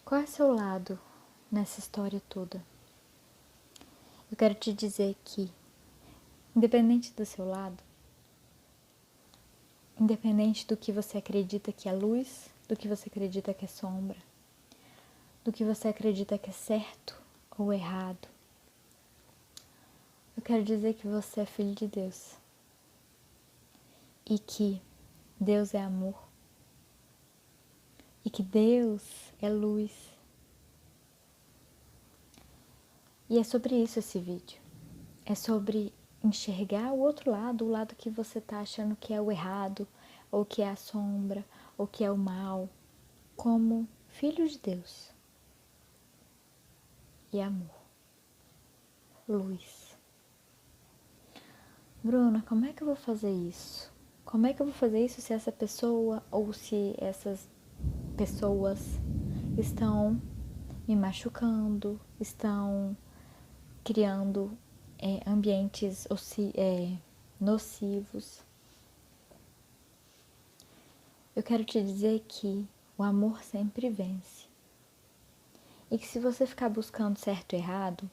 Qual é seu lado nessa história toda? Eu quero te dizer que, independente do seu lado, independente do que você acredita que é luz, do que você acredita que é sombra, do que você acredita que é certo ou errado, eu quero dizer que você é filho de Deus e que Deus é amor e que Deus é luz. E é sobre isso esse vídeo. É sobre enxergar o outro lado, o lado que você está achando que é o errado, ou que é a sombra, ou que é o mal, como filho de Deus. E amor. Luz. Bruna, como é que eu vou fazer isso? Como é que eu vou fazer isso se essa pessoa ou se essas pessoas estão me machucando, estão criando ambientes nocivos? Eu quero te dizer que o amor sempre vence. E que se você ficar buscando certo e errado,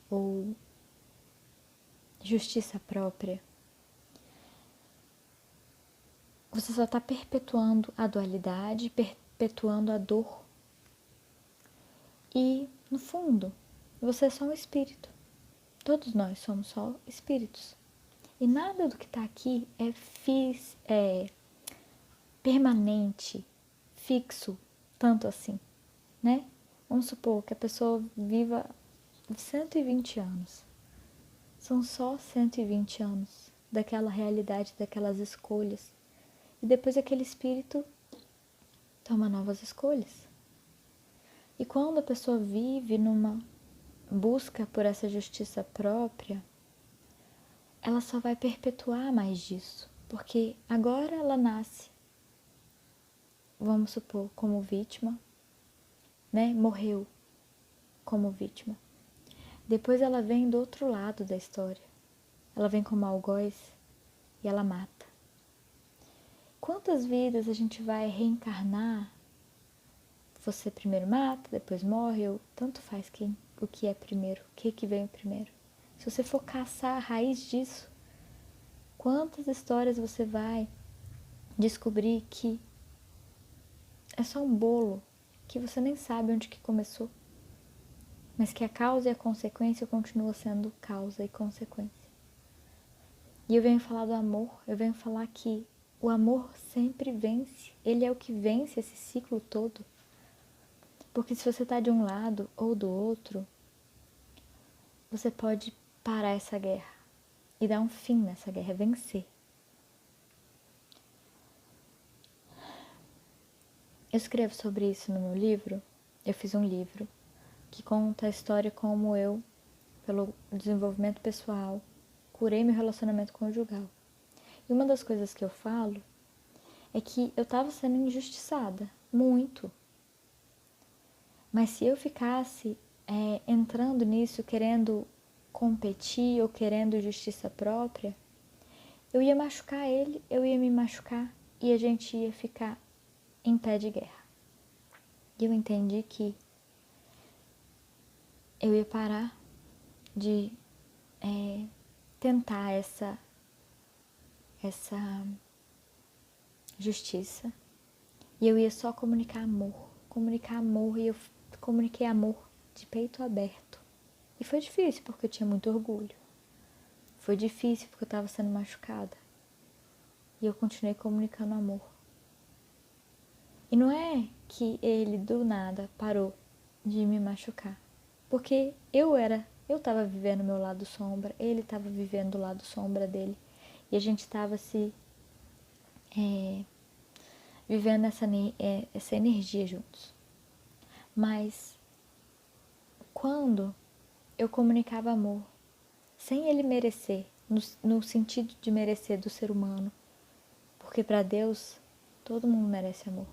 ou justiça própria, você só está perpetuando a dualidade, perpetuando a dor. E, no fundo, você é só um espírito. Todos nós somos só espíritos. E nada do que está aqui é permanente, fixo, tanto assim, né? Vamos supor que a pessoa viva 120 anos. São só 120 anos daquela realidade, daquelas escolhas. E depois aquele espírito toma novas escolhas. E quando a pessoa vive numa busca por essa justiça própria, ela só vai perpetuar mais disso. Porque agora ela nasce, vamos supor, como vítima, né? Morreu como vítima. Depois ela vem do outro lado da história. Ela vem como algoz e ela mata. Quantas vidas a gente vai reencarnar? Você primeiro mata, depois morre, ou tanto faz o que é primeiro, o que vem primeiro. Se você for caçar a raiz disso, quantas histórias você vai descobrir que é só um bolo, que você nem sabe onde que começou, mas que a causa e a consequência continuam sendo causa e consequência. E eu venho falar do amor, eu venho falar que o amor sempre vence, ele é o que vence esse ciclo todo. Porque se você está de um lado ou do outro, você pode parar essa guerra e dar um fim nessa guerra, vencer. Eu escrevo sobre isso no meu livro. Eu fiz um livro que conta a história como eu, pelo desenvolvimento pessoal, curei meu relacionamento conjugal. E uma das coisas que eu falo é que eu estava sendo injustiçada, muito. Mas se eu ficasse entrando nisso, querendo competir ou querendo justiça própria, eu ia machucar ele, eu ia me machucar e a gente ia ficar em pé de guerra. E eu entendi que eu ia parar de tentar essa justiça e eu ia só comunicar amor e eu comuniquei amor de peito aberto. E foi difícil porque eu tinha muito orgulho. Foi difícil porque eu estava sendo machucada. E eu continuei comunicando amor. E não é que ele do nada parou de me machucar. Porque eu estava vivendo o meu lado sombra, ele estava vivendo o lado sombra dele. E a gente estava vivendo essa energia juntos. Mas quando eu comunicava amor, sem ele merecer, no sentido de merecer do ser humano, porque para Deus todo mundo merece amor.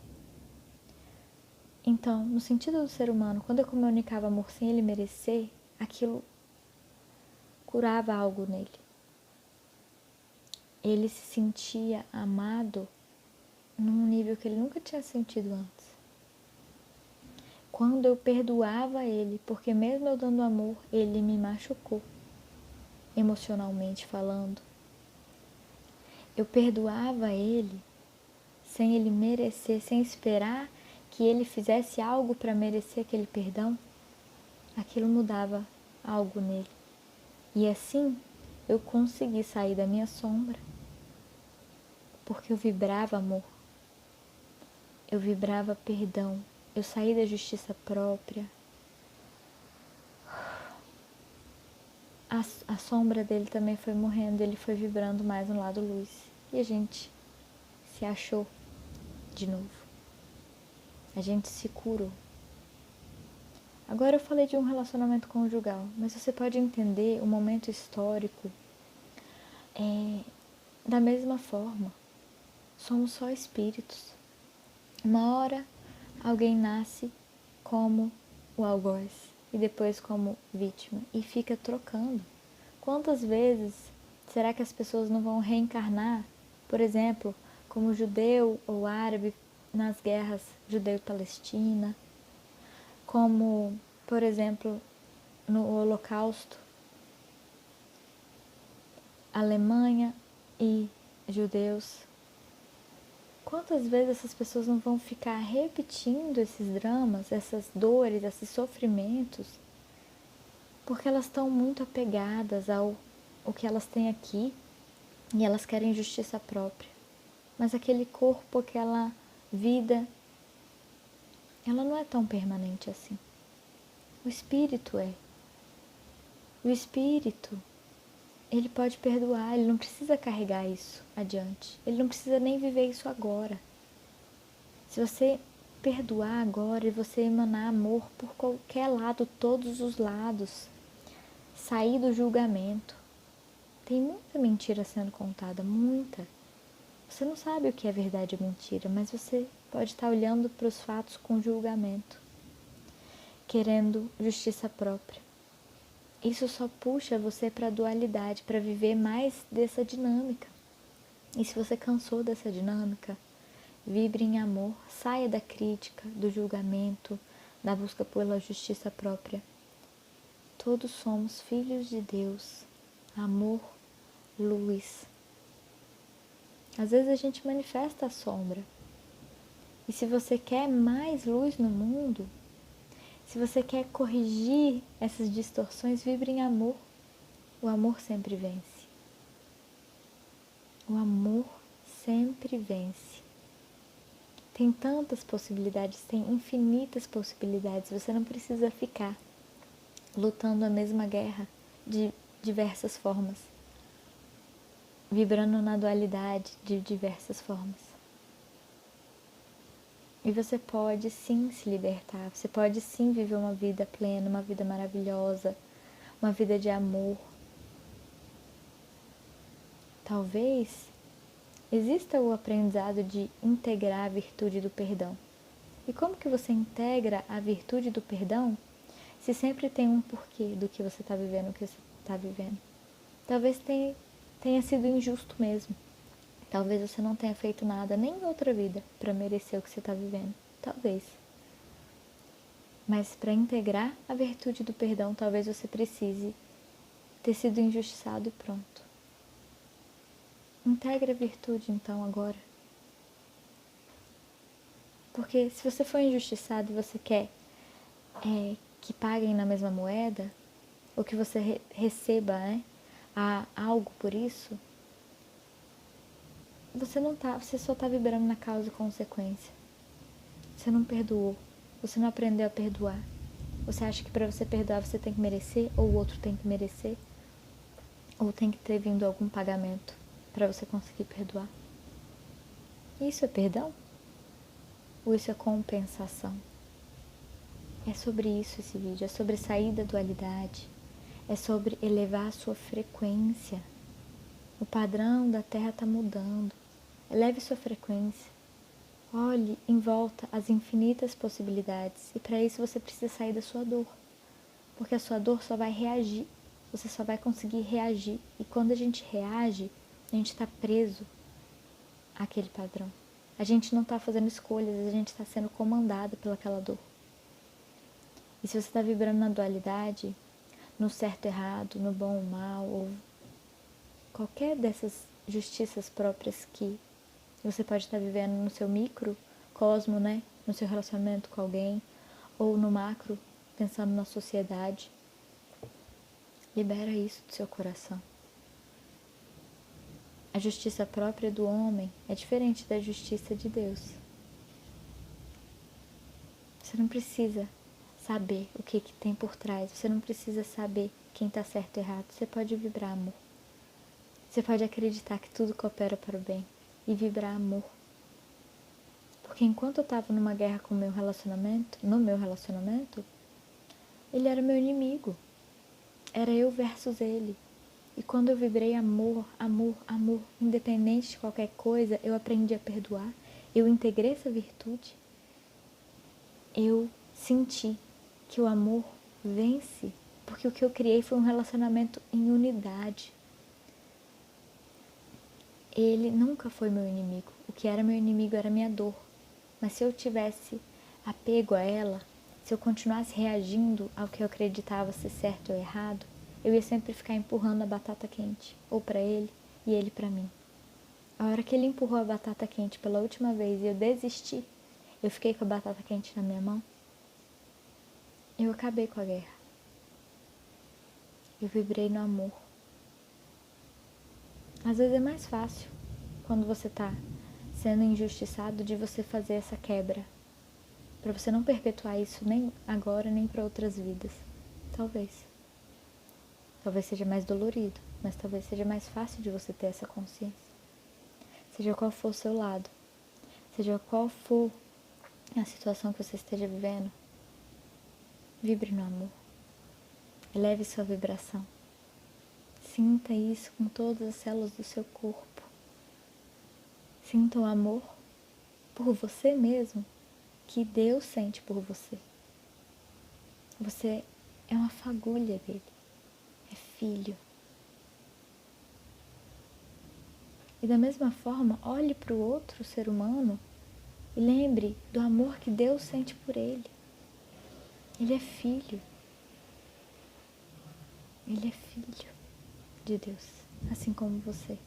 Então, no sentido do ser humano, quando eu comunicava amor sem ele merecer, aquilo curava algo nele. Ele se sentia amado num nível que ele nunca tinha sentido antes. quando eu perdoava ele, porque mesmo eu dando amor, ele me machucou, emocionalmente falando. Eu perdoava ele sem ele merecer, sem esperar que ele fizesse algo para merecer aquele perdão. Aquilo mudava algo nele. E assim eu consegui sair da minha sombra, porque eu vibrava amor, eu vibrava perdão, eu saí da justiça própria. A sombra dele também foi morrendo, ele foi vibrando mais no lado luz. E a gente se achou de novo. A gente se curou. Agora eu falei de um relacionamento conjugal, mas você pode entender o momento histórico da mesma forma. Somos só espíritos. Uma hora alguém nasce como o algoz e depois como vítima e fica trocando. Quantas vezes será que as pessoas não vão reencarnar, por exemplo, como judeu ou árabe nas guerras judeu-palestina, como, por exemplo, no Holocausto, Alemanha e judeus? Quantas vezes essas pessoas não vão ficar repetindo esses dramas, essas dores, esses sofrimentos, porque elas estão muito apegadas ao que elas têm aqui e elas querem justiça própria. Mas aquele corpo, aquela vida, ela não é tão permanente assim. O espírito é. O espírito, ele pode perdoar, ele não precisa carregar isso adiante. Ele não precisa nem viver isso agora. Se você perdoar agora e você emanar amor por qualquer lado, todos os lados, sair do julgamento. Tem muita mentira sendo contada, muita. Você não sabe o que é verdade e mentira, mas você pode estar olhando para os fatos com julgamento, querendo justiça própria. Isso só puxa você para a dualidade, para viver mais dessa dinâmica. E se você cansou dessa dinâmica, vibre em amor, saia da crítica, do julgamento, da busca pela justiça própria. Todos somos filhos de Deus, amor, luz. Às vezes a gente manifesta a sombra. E se você quer mais luz no mundo, se você quer corrigir essas distorções, vibre em amor. O amor sempre vence. O amor sempre vence. Tem tantas possibilidades, tem infinitas possibilidades. Você não precisa ficar lutando a mesma guerra de diversas formas, vibrando na dualidade de diversas formas. E você pode sim se libertar, você pode sim viver uma vida plena, uma vida maravilhosa, uma vida de amor. Talvez exista o aprendizado de integrar a virtude do perdão. E como que você integra a virtude do perdão se sempre tem um porquê do que você está vivendo, o que você está vivendo? Talvez tenha sido injusto mesmo. Talvez você não tenha feito nada nem em outra vida para merecer o que você está vivendo. Talvez. Mas para integrar a virtude do perdão, talvez você precise ter sido injustiçado e pronto. Integre a virtude então agora. Porque se você for injustiçado e você quer que paguem na mesma moeda, ou que você receba algo por isso, você só está vibrando na causa e consequência. Você não perdoou, você não aprendeu a perdoar. Você acha que para você perdoar você tem que merecer, ou o outro tem que merecer, ou tem que ter vindo algum pagamento para você conseguir perdoar. Isso é perdão? Ou isso é compensação? É sobre isso esse vídeo, é sobre sair da dualidade, é sobre elevar a sua frequência. O padrão da Terra está mudando. Eleve sua frequência. Olhe em volta as infinitas possibilidades. E para isso você precisa sair da sua dor. Porque a sua dor só vai reagir. Você só vai conseguir reagir. E quando a gente reage, a gente está preso àquele padrão. A gente não está fazendo escolhas, a gente está sendo comandado pelaquela dor. E se você está vibrando na dualidade, no certo e errado, no bom ou mal, ou qualquer dessas justiças próprias que você pode estar vivendo no seu microcosmo, né? No seu relacionamento com alguém, ou no macro, pensando na sociedade. Libera isso do seu coração. A justiça própria do homem é diferente da justiça de Deus. Você não precisa saber o que tem por trás. Você não precisa saber quem está certo e errado. Você pode vibrar amor. Você pode acreditar que tudo coopera para o bem e vibrar amor. Porque enquanto eu estava numa guerra com no meu relacionamento, ele era meu inimigo. Era eu versus ele. E quando eu vibrei amor, amor, amor, independente de qualquer coisa, eu aprendi a perdoar. Eu integrei essa virtude. Eu senti que o amor vence, porque o que eu criei foi um relacionamento em unidade. Ele nunca foi meu inimigo. O que era meu inimigo era minha dor. Mas se eu tivesse apego a ela, se eu continuasse reagindo ao que eu acreditava ser certo ou errado, eu ia sempre ficar empurrando a batata quente, ou para ele e ele para mim. A hora que ele empurrou a batata quente pela última vez e eu desisti, eu fiquei com a batata quente na minha mão, eu acabei com a guerra. Eu vibrei no amor. Às vezes é mais fácil, quando você está sendo injustiçado, de você fazer essa quebra, para você não perpetuar isso nem agora, nem para outras vidas. Talvez. Talvez seja mais dolorido, mas talvez seja mais fácil de você ter essa consciência. Seja qual for o seu lado, seja qual for a situação que você esteja vivendo, vibre no amor. Eleve sua vibração. Sinta isso com todas as células do seu corpo. Sinta o amor por você mesmo que Deus sente por você. Você é uma fagulha dele, é filho. E da mesma forma, olhe para o outro ser humano e lembre do amor que Deus sente por ele. Ele é filho. Ele é filho de Deus, assim como você.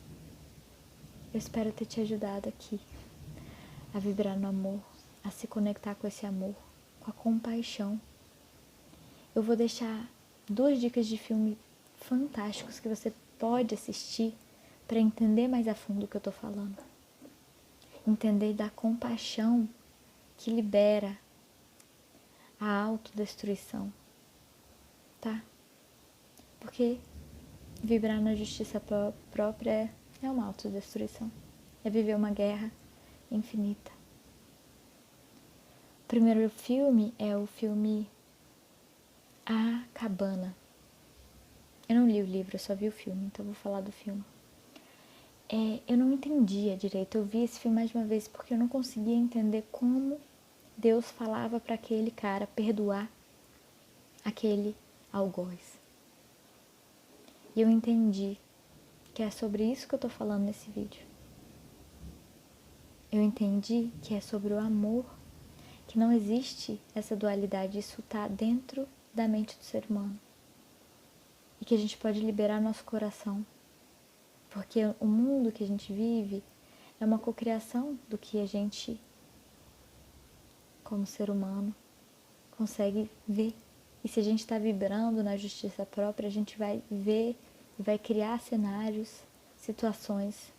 Eu espero ter te ajudado aqui a vibrar no amor, a se conectar com esse amor, com a compaixão. Eu vou deixar 2 dicas de filme fantásticos que você pode assistir para entender mais a fundo o que eu estou falando. Entender da compaixão que libera a autodestruição, tá? Porque vibrar na justiça própria é uma autodestruição. É viver uma guerra infinita. O primeiro filme é o filme A Cabana. Eu não li o livro, eu só vi o filme, então eu vou falar do filme. Eu não entendia direito, eu vi esse filme mais de uma vez porque eu não conseguia entender como Deus falava para aquele cara perdoar aquele algoz. E eu entendi que é sobre isso que eu tô falando nesse vídeo. Eu entendi que é sobre o amor, que não existe essa dualidade, isso tá dentro da mente do ser humano. E que a gente pode liberar nosso coração. Porque o mundo que a gente vive é uma cocriação do que a gente, como ser humano, consegue ver. E se a gente está vibrando na justiça própria, a gente vai ver e vai criar cenários, situações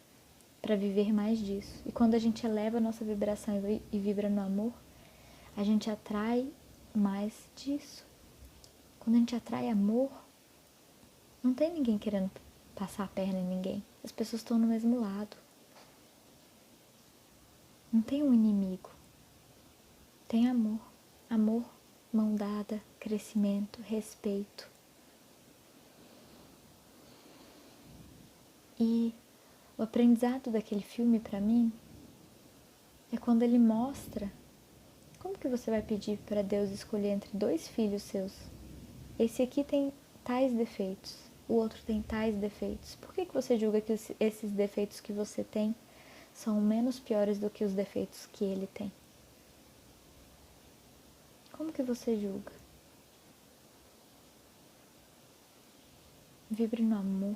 para viver mais disso. E quando a gente eleva a nossa vibração e vibra no amor, a gente atrai mais disso. Quando a gente atrai amor, não tem ninguém querendo passar a perna em ninguém. As pessoas estão no mesmo lado. Não tem um inimigo. Tem amor. Amor, mão dada, crescimento, respeito. E o aprendizado daquele filme para mim é quando ele mostra como que você vai pedir para Deus escolher entre 2 filhos seus. Esse aqui tem tais defeitos, o outro tem tais defeitos. Por que você julga que esses defeitos que você tem são menos piores do que os defeitos que ele tem? Como que você julga? Vibre no amor.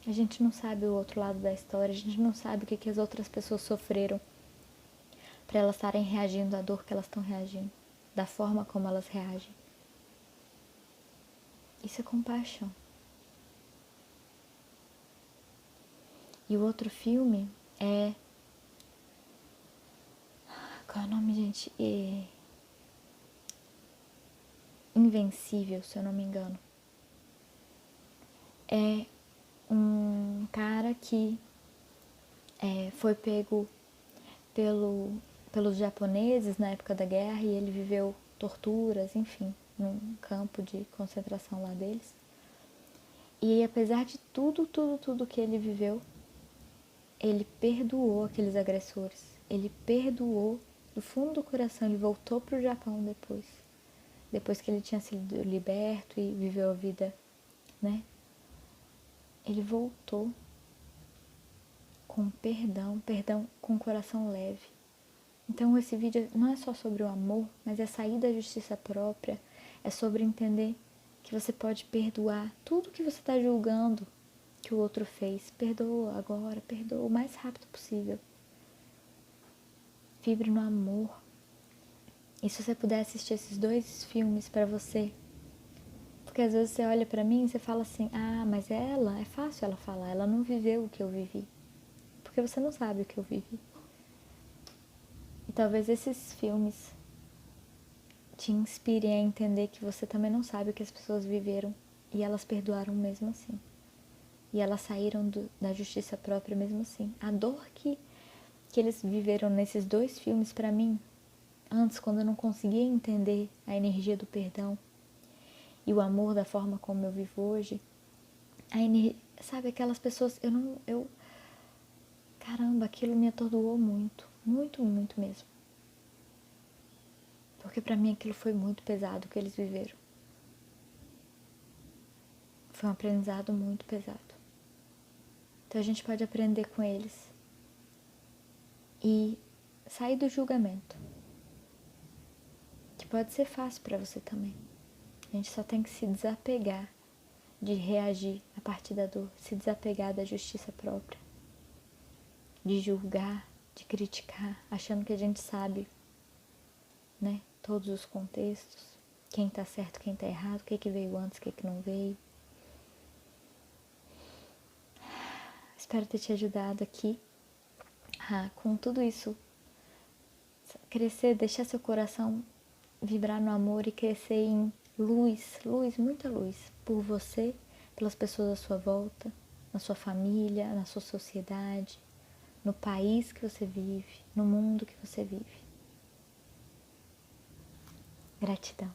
A gente não sabe o outro lado da história, a gente não sabe o que as outras pessoas sofreram para elas estarem reagindo à dor que elas estão reagindo, da forma como elas reagem. Isso é compaixão. E o outro filme é... Qual é o nome, gente? Invencível, se eu não me engano. É um cara que foi pego pelos japoneses na época da guerra e ele viveu torturas, enfim, num campo de concentração lá deles. E apesar de tudo que ele viveu, ele perdoou aqueles agressores. Ele perdoou do fundo do coração. Ele voltou para o Japão depois que ele tinha sido liberto e viveu a vida, né? Ele voltou com perdão com o coração leve. Então esse vídeo não é só sobre o amor, mas é sair da justiça própria, é sobre entender que você pode perdoar tudo que você está julgando que o outro fez. Perdoa agora, perdoa o mais rápido possível. Vibre no amor. E se você puder assistir esses 2 filmes pra você, porque às vezes você olha pra mim e você fala assim, ah, mas é fácil ela falar, ela não viveu o que eu vivi. Porque você não sabe o que eu vivi. E talvez esses filmes te inspirem a entender que você também não sabe o que as pessoas viveram e elas perdoaram mesmo assim. E elas saíram da justiça própria mesmo assim. A dor que eles viveram nesses 2 filmes pra mim, antes, quando eu não conseguia entender a energia do perdão e o amor da forma como eu vivo hoje, sabe, aquelas pessoas, caramba, aquilo me atordoou muito, muito, muito mesmo. Porque pra mim aquilo foi muito pesado o que eles viveram. Foi um aprendizado muito pesado. Então a gente pode aprender com eles e sair do julgamento, que pode ser fácil pra você também. A gente só tem que se desapegar de reagir a partir da dor, se desapegar da justiça própria, de julgar, de criticar, achando que a gente sabe, né, todos os contextos, quem tá certo, quem tá errado, o que veio antes, o que não veio. Espero ter te ajudado aqui com tudo isso, crescer, deixar seu coração vibrar no amor e crescer em luz, muita luz, por você, pelas pessoas à sua volta, na sua família, na sua sociedade, no país que você vive, no mundo que você vive. Gratidão.